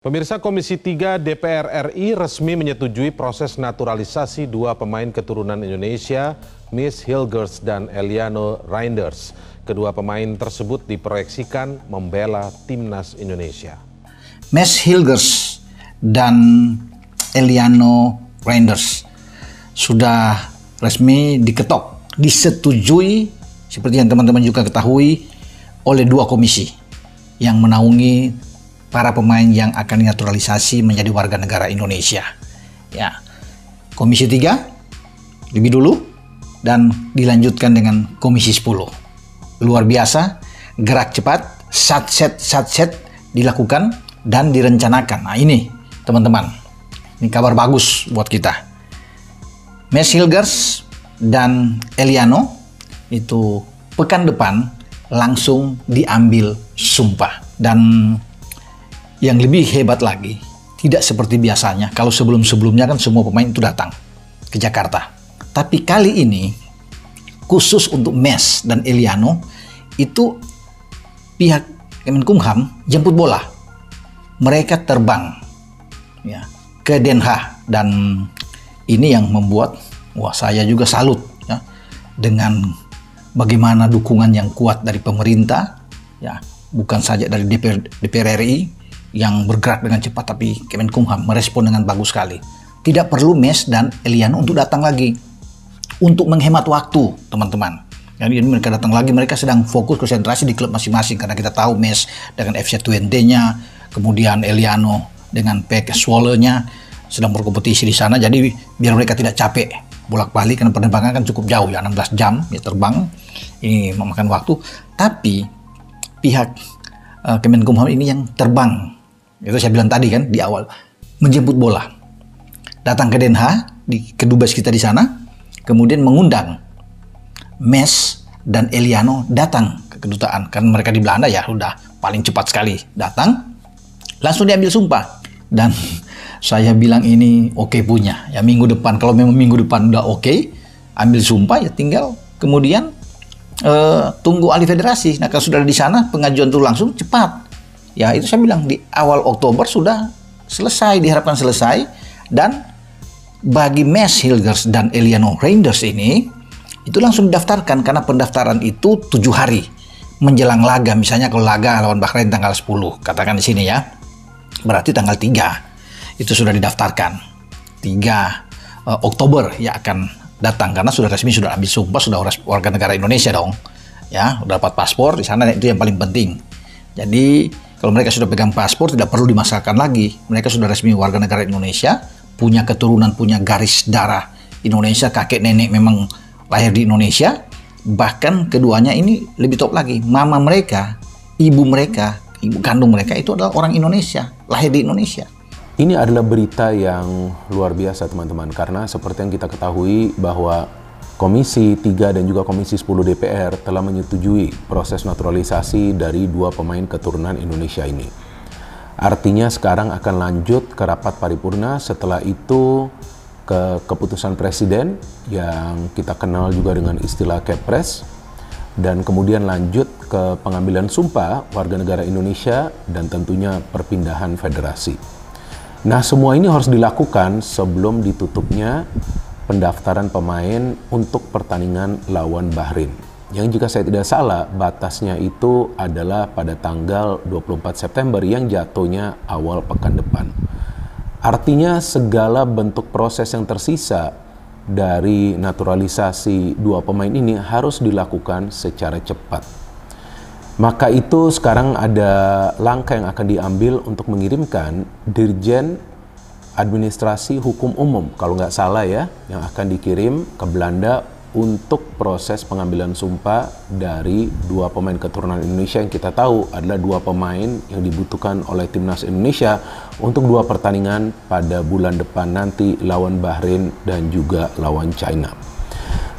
Pemirsa, Komisi 3 DPR RI resmi menyetujui proses naturalisasi dua pemain keturunan Indonesia, Miss Hilgers dan Eliano Reinders. Kedua pemain tersebut diproyeksikan membela timnas Indonesia. Miss Hilgers dan Eliano Reinders sudah resmi diketok, disetujui seperti yang teman-teman juga ketahui oleh dua komisi yang menaungi para pemain yang akan dinaturalisasi menjadi warga negara Indonesia. Ya, Komisi 3 lebih dulu dan dilanjutkan dengan Komisi 10. Luar biasa, gerak cepat, satset dilakukan dan direncanakan. Nah ini teman-teman, ini kabar bagus buat kita. Miss Hilgers dan Eliano itu pekan depan langsung diambil sumpah. Dan yang lebih hebat lagi, tidak seperti biasanya. Kalau sebelum-sebelumnya kan semua pemain itu datang ke Jakarta. Tapi kali ini, khusus untuk Miss dan Eliano, itu pihak Kemenkumham jemput bola. Mereka terbang ya, ke Den Haag. Dan ini yang membuat, saya juga salut ya, dengan bagaimana dukungan yang kuat dari pemerintah, ya, bukan saja dari DPR RI, yang bergerak dengan cepat, tapi Kemenkumham merespon dengan bagus sekali. Tidak perlu Miss dan Eliano untuk datang lagi. Untuk menghemat waktu, teman-teman. Jadi mereka datang lagi, mereka sedang fokus konsentrasi di klub masing-masing. Karena kita tahu Miss dengan FC Twente-nya, kemudian Eliano dengan PEC Zwolle-nya sedang berkompetisi di sana. Jadi biar mereka tidak capek bolak-balik, karena penerbangan kan cukup jauh ya, 16 jam ya terbang. Ini memakan waktu. Tapi pihak Kemenkumham ini yang terbang. Itu saya bilang tadi kan di awal, menjemput bola, datang ke Den Haag, di kedubes kita di sana, kemudian mengundang Miss dan Eliano datang ke kedutaan, karena mereka di Belanda ya udah paling cepat sekali datang, langsung diambil sumpah. Dan saya bilang ini oke punya ya, minggu depan, kalau memang minggu depan udah oke, ambil sumpah ya tinggal kemudian tunggu alih federasi. Nah kalau sudah di sana pengajuan itu langsung cepat. Ya itu saya bilang di awal Oktober sudah selesai, diharapkan selesai. Dan bagi Miss Hilgers dan Eliano Reinders ini, itu langsung didaftarkan, karena pendaftaran itu 7 hari menjelang laga. Misalnya kalau laga lawan Bahrain tanggal 10, katakan di sini ya, berarti tanggal 3 itu sudah didaftarkan. 3 Oktober ya akan datang, karena sudah resmi, sudah ambil sumpah, sudah warga negara Indonesia dong. Ya, udah dapat paspor di sana, itu yang paling penting. Jadi kalau mereka sudah pegang paspor, tidak perlu dimasalkan lagi. Mereka sudah resmi warga negara Indonesia, punya keturunan, punya garis darah Indonesia, kakek nenek memang lahir di Indonesia. Bahkan keduanya ini lebih top lagi. Mama mereka, ibu kandung mereka itu adalah orang Indonesia, lahir di Indonesia. Ini adalah berita yang luar biasa teman-teman, karena seperti yang kita ketahui bahwa Komisi 3 dan juga Komisi 10 DPR telah menyetujui proses naturalisasi dari dua pemain keturunan Indonesia ini. Artinya sekarang akan lanjut ke rapat paripurna, setelah itu ke keputusan Presiden yang kita kenal juga dengan istilah Kepres, dan kemudian lanjut ke pengambilan sumpah warga negara Indonesia dan tentunya perpindahan federasi. Nah semua ini harus dilakukan sebelum ditutupnya pendaftaran pemain untuk pertandingan lawan Bahrain. Yang jika saya tidak salah, batasnya itu adalah pada tanggal 24 September yang jatuhnya awal pekan depan. Artinya segala bentuk proses yang tersisa dari naturalisasi dua pemain ini harus dilakukan secara cepat. Maka itu sekarang ada langkah yang akan diambil untuk mengirimkan Dirjen Administrasi Hukum Umum, kalau nggak salah ya, yang akan dikirim ke Belanda untuk proses pengambilan sumpah dari dua pemain keturunan Indonesia yang kita tahu adalah dua pemain yang dibutuhkan oleh timnas Indonesia untuk dua pertandingan pada bulan depan nanti lawan Bahrain dan juga lawan China.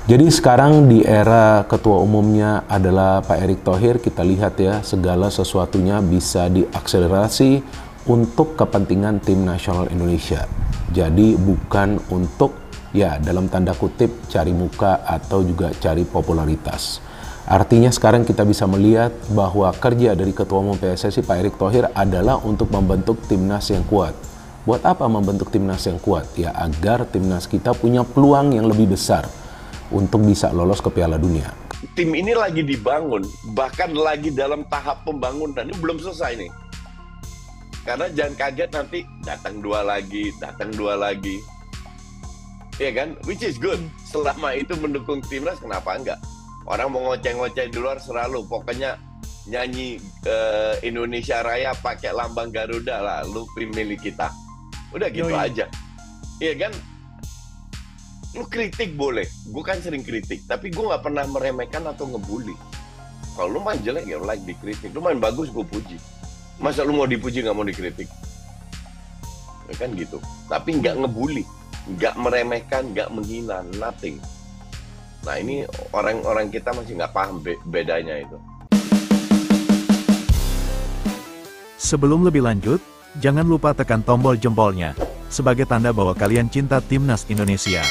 Jadi sekarang di era ketua umumnya adalah Pak Erick Thohir, kita lihat ya segala sesuatunya bisa diakselerasi untuk kepentingan tim nasional Indonesia. Jadi bukan untuk ya dalam tanda kutip cari muka atau juga cari popularitas. Artinya sekarang kita bisa melihat bahwa kerja dari Ketua Umum PSSI Pak Erick Thohir adalah untuk membentuk timnas yang kuat. Buat apa membentuk timnas yang kuat? Ya agar timnas kita punya peluang yang lebih besar untuk bisa lolos ke Piala Dunia. Tim ini lagi dibangun, bahkan lagi dalam tahap pembangunan. Ini belum selesai nih. Karena jangan kaget nanti datang dua lagi. Iya kan? Which is good. Selama itu mendukung timnas, kenapa enggak? Orang mau ngoceh-ngoceh di luar selalu. Pokoknya nyanyi Indonesia Raya pakai lambang Garuda lah. Lu milik kita. Udah gitu aja. Iya kan? Lu kritik boleh, gue kan sering kritik, tapi gue nggak pernah meremehkan atau ngebully. Kalau lu main jelek ya like dikritik, lu main bagus gue puji. Masa lu mau dipuji nggak mau dikritik? Ya kan gitu. Tapi nggak ngebully, nggak meremehkan, nggak menghina, nothing. Nah ini orang-orang kita masih nggak paham bedanya itu. Sebelum lebih lanjut, jangan lupa tekan tombol jempolnya sebagai tanda bahwa kalian cinta timnas Indonesia.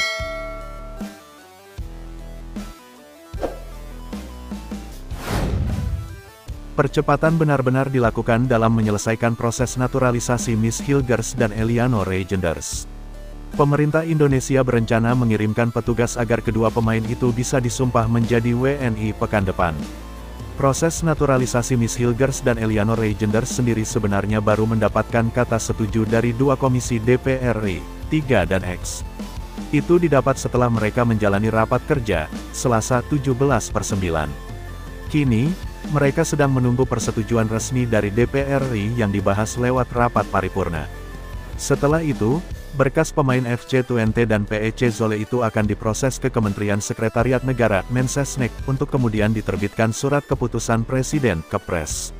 Percepatan benar-benar dilakukan dalam menyelesaikan proses naturalisasi Miss Hilgers dan Eliano Reijenders. Pemerintah Indonesia berencana mengirimkan petugas agar kedua pemain itu bisa disumpah menjadi WNI pekan depan. Proses naturalisasi Miss Hilgers dan Eliano Reijenders sendiri sebenarnya baru mendapatkan kata setuju dari dua komisi DPR RI, 3 dan X. Itu didapat setelah mereka menjalani rapat kerja, Selasa 17/9. Kini, mereka sedang menunggu persetujuan resmi dari DPR RI yang dibahas lewat rapat paripurna. Setelah itu, berkas pemain FC Twente dan PEC Zwolle itu akan diproses ke Kementerian Sekretariat Negara Mensesnek untuk kemudian diterbitkan surat keputusan Presiden Kepres.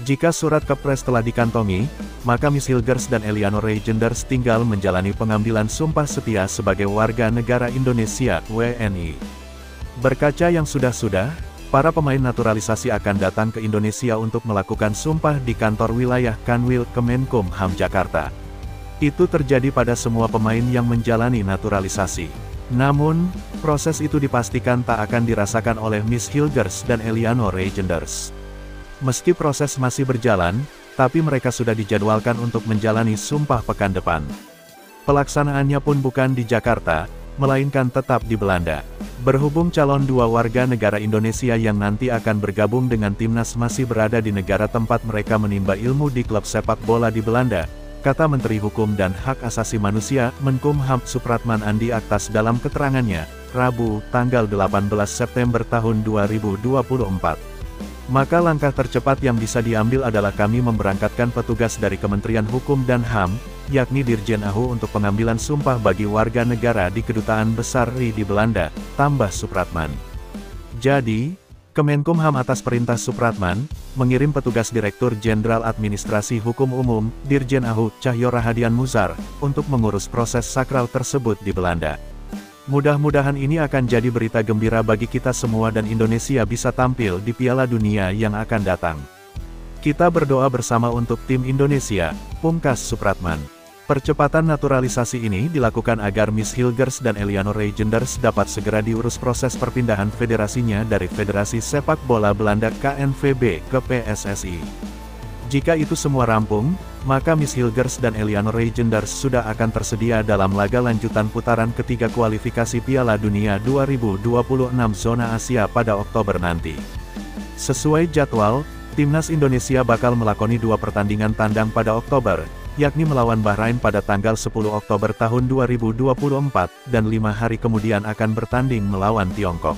Jika surat Kepres telah dikantongi, maka Miss Hilgers dan Eliano Reijenders tinggal menjalani pengambilan sumpah setia sebagai warga negara Indonesia WNI. Berkaca yang sudah-sudah, para pemain naturalisasi akan datang ke Indonesia untuk melakukan sumpah di kantor wilayah Kanwil Kemenkumham Jakarta. Itu terjadi pada semua pemain yang menjalani naturalisasi. Namun, proses itu dipastikan tak akan dirasakan oleh Miss Hilgers dan Eliano Reijenders. Meski proses masih berjalan, tapi mereka sudah dijadwalkan untuk menjalani sumpah pekan depan. Pelaksanaannya pun bukan di Jakarta, melainkan tetap di Belanda. Berhubung calon dua warga negara Indonesia yang nanti akan bergabung dengan timnas masih berada di negara tempat mereka menimba ilmu di klub sepak bola di Belanda, kata Menteri Hukum dan Hak Asasi Manusia, Menkumham Supratman Andi Aktas dalam keterangannya, Rabu, tanggal 18 September tahun 2024. Maka langkah tercepat yang bisa diambil adalah kami memberangkatkan petugas dari Kementerian Hukum dan HAM, yakni Dirjen AHU untuk pengambilan sumpah bagi warga negara di Kedutaan Besar RI di Belanda, tambah Supratman. Jadi, Kemenkumham atas perintah Supratman, mengirim petugas Direktur Jenderal Administrasi Hukum Umum, Dirjen AHU, Cahyo Rahadian Muzar, untuk mengurus proses sakral tersebut di Belanda. Mudah-mudahan ini akan jadi berita gembira bagi kita semua dan Indonesia bisa tampil di Piala Dunia yang akan datang. Kita berdoa bersama untuk tim Indonesia, pungkas Supratman. Percepatan naturalisasi ini dilakukan agar Miss Hilgers dan Eliano Reijenders dapat segera diurus proses perpindahan federasinya dari Federasi Sepak Bola Belanda KNVB ke PSSI. Jika itu semua rampung, maka Miss Hilgers dan Eliano Reijenders sudah akan tersedia dalam laga lanjutan putaran ketiga kualifikasi Piala Dunia 2026 zona Asia pada Oktober nanti. Sesuai jadwal, timnas Indonesia bakal melakoni dua pertandingan tandang pada Oktober, yakni melawan Bahrain pada tanggal 10 Oktober tahun 2024, dan 5 hari kemudian akan bertanding melawan Tiongkok.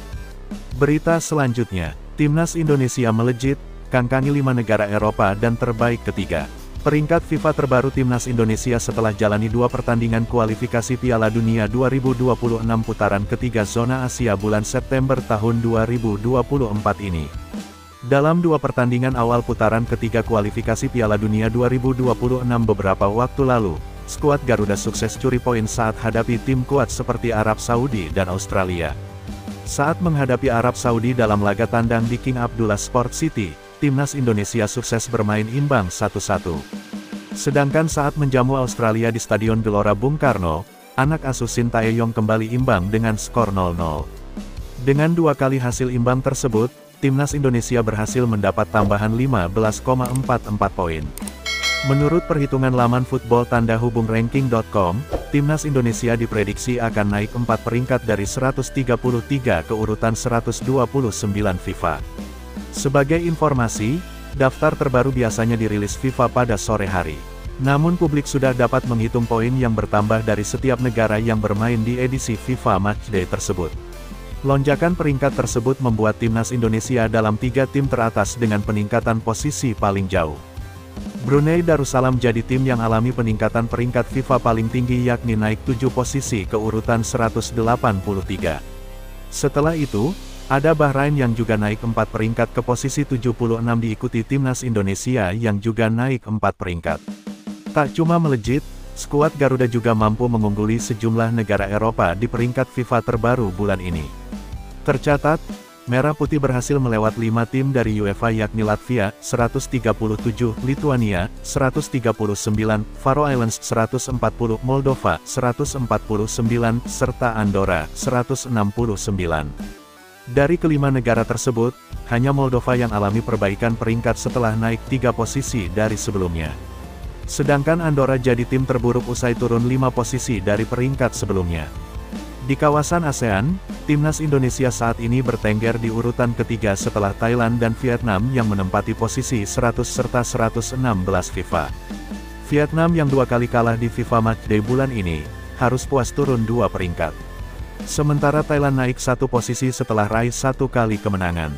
Berita selanjutnya, timnas Indonesia melejit, kangkangi 5 negara Eropa dan terbaik ketiga. Peringkat FIFA terbaru timnas Indonesia setelah jalani 2 pertandingan kualifikasi Piala Dunia 2026 putaran ketiga zona Asia bulan September tahun 2024 ini. Dalam 2 pertandingan awal putaran ketiga kualifikasi Piala Dunia 2026 beberapa waktu lalu, skuad Garuda sukses curi poin saat hadapi tim kuat seperti Arab Saudi dan Australia. Saat menghadapi Arab Saudi dalam laga tandang di King Abdullah Sport City, timnas Indonesia sukses bermain imbang 1-1. Sedangkan saat menjamu Australia di Stadion Gelora Bung Karno, anak asuh Sintayong kembali imbang dengan skor 0-0. Dengan 2 kali hasil imbang tersebut, timnas Indonesia berhasil mendapat tambahan 15,44 poin. Menurut perhitungan laman football tanda hubung ranking.com, timnas Indonesia diprediksi akan naik 4 peringkat dari 133 ke urutan 129 FIFA. Sebagai informasi, daftar terbaru biasanya dirilis FIFA pada sore hari. Namun publik sudah dapat menghitung poin yang bertambah dari setiap negara yang bermain di edisi FIFA Matchday tersebut. Lonjakan peringkat tersebut membuat timnas Indonesia dalam 3 tim teratas dengan peningkatan posisi paling jauh. Brunei Darussalam jadi tim yang alami peningkatan peringkat FIFA paling tinggi yakni naik 7 posisi ke urutan 183. Setelah itu, ada Bahrain yang juga naik 4 peringkat ke posisi 76 diikuti timnas Indonesia yang juga naik 4 peringkat. Tak cuma melejit, skuad Garuda juga mampu mengungguli sejumlah negara Eropa di peringkat FIFA terbaru bulan ini. Tercatat, Merah Putih berhasil melewat 5 tim dari UEFA yakni Latvia, 137, Lituania, 139, Faroe Islands, 140, Moldova, 149, serta Andorra, 169. Dari kelima negara tersebut, hanya Moldova yang alami perbaikan peringkat setelah naik 3 posisi dari sebelumnya. Sedangkan Andorra jadi tim terburuk usai turun 5 posisi dari peringkat sebelumnya. Di kawasan ASEAN, timnas Indonesia saat ini bertengger di urutan ketiga setelah Thailand dan Vietnam yang menempati posisi 100 serta 116 FIFA. Vietnam yang 2 kali kalah di FIFA Matchday bulan ini, harus puas turun 2 peringkat. Sementara Thailand naik 1 posisi setelah raih 1 kali kemenangan.